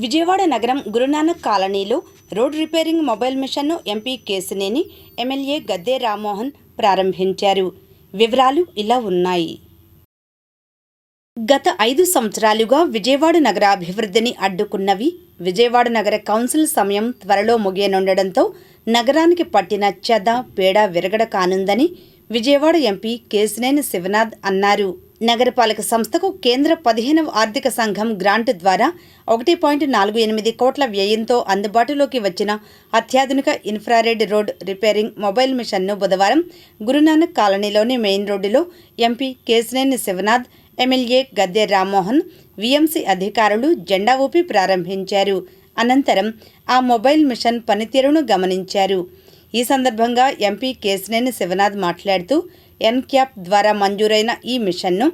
విజయవాడ నగరం గురునానక్ కాలనీలో road repairing mobile మిషన్ను ఎంపీ కేశినేని, ఎమ్మెల్యే గద్దె రామ్మోహన్ ప్రారంభించారు. వివరాలు ఇలా ఉన్నాయి. గత 5 సంవత్సరాలుగా విజయవాడ నగర అభివృద్ధిని అడ్డుకున్నవి విజయవాడ నగర కౌన్సిల్ సమయం త్వరలో ముగియనుండడంతో నగరానికి పట్టిన చెద పేడ విరగడ కానుందని విజయవాడ ఎంపీ కేశినేని శివనాథ్ అన్నారు. నగరపాలక సంస్థకు కేంద్ర 15వ ఆర్థిక సంఘం గ్రాంట్ ద్వారా 1.48 కోట్ల వ్యయంతో అందుబాటులోకి వచ్చిన అత్యాధునిక ఇన్ఫ్రారెడ్ రోడ్ రిపేరింగ్ మొబైల్ మిషన్ను బుధవారం గురునానక్ కాలనీలోని మెయిన్ రోడ్డులో MP Kesineni Sivanath, MLA Gadde Rammohan, VMC అధికారులు జెండా ఊపి ప్రారంభించారు. అనంతరం ఆ మొబైల్ మిషన్ పనితీరును గమనించారు. ఈ సందర్భంగా ఎంపీ కేశినేని శివనాథ్ మాట్లాడుతూ ఎన్క్యాప్ ద్వారా మంజూరైన ఈ మిషన్ను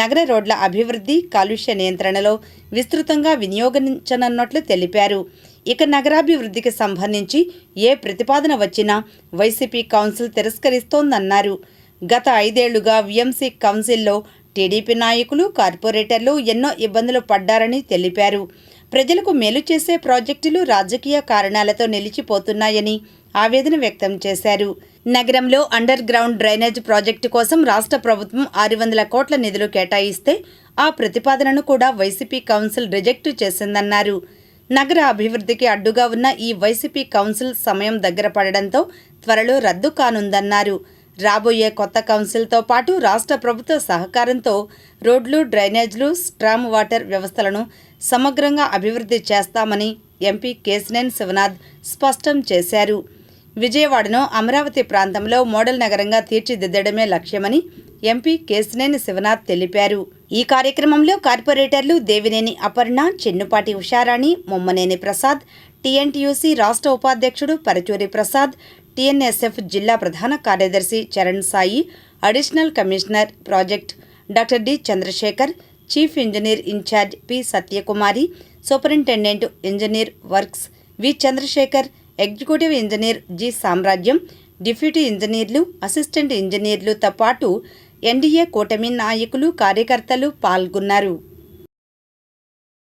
నగర రోడ్ల అభివృద్ధి, కాలుష్య నియంత్రణలో విస్తృతంగా వినియోగించనున్నట్లు తెలిపారు. ఇక నగరాభివృద్ధికి సంబంధించి ఏ ప్రతిపాదన వచ్చినా వైసీపీ కౌన్సిల్ తిరస్కరిస్తోందన్నారు. గత 5 ఏళ్లుగా వీఎంసీ కౌన్సిల్లో టీడీపీ నాయకులు, కార్పొరేటర్లు ఎన్నో ఇబ్బందులు పడ్డారని తెలిపారు. ప్రజలకు మేలు చేసే ప్రాజెక్టులు రాజకీయ కారణాలతో నిలిచిపోతున్నాయని ఆవేదన వ్యక్తం చేశారు. నగరంలో అండర్ గ్రౌండ్ డ్రైనేజ్ ప్రాజెక్టు కోసం రాష్ట్ర ప్రభుత్వం 600 కోట్ల నిధులు కేటాయిస్తే ఆ ప్రతిపాదనను కూడా వైసీపీ కౌన్సిల్ రిజెక్ట్ చేసిందన్నారు. నగర అభివృద్ధికి అడ్డుగా ఉన్న ఈ వైసీపీ కౌన్సిల్ సమయం దగ్గర పడడంతో త్వరలో రద్దు కానుందన్నారు. రాబోయే కొత్త కౌన్సిల్తో పాటు రాష్ట్ర ప్రభుత్వ సహకారంతో రోడ్లు, డ్రైనేజ్లు, స్ట్రామ్ వాటర్ వ్యవస్థలను సమగ్రంగా అభివృద్ధి చేస్తామని ఎంపీ కేశినేని శివనాథ్ స్పష్టం చేశారు. విజయవాడను అమరావతి ప్రాంతంలో మోడల్ నగరంగా తీర్చిదిద్దడమే లక్ష్యమని ఎంపీ కేశినేని శివనాథ్ తెలిపారు. ఈ కార్యక్రమంలో కార్పొరేటర్లు దేవినేని అపర్ణ, చెన్నుపాటి ఉషారాణి, మొమ్మనేని ప్రసాద్, టీఎన్టీయూసీ రాష్ట్ర ఉపాధ్యక్షుడు పరచూరి ప్రసాద్, టీఎన్ఎస్ఎఫ్ జిల్లా ప్రధాన కార్యదర్శి Charan Sai, additional commissioner project doctor D Chandrasekhar, chief engineer incharge P Satyakumari, superintendent engineer works V Chandrasekhar, executive engineer G Samrajyam, deputy ఇంజనీర్లు, అసిస్టెంట్ ఇంజనీర్లతో పాటు ఎన్డీఏ కూటమి నాయకులు, కార్యకర్తలు పాల్గొన్నారు.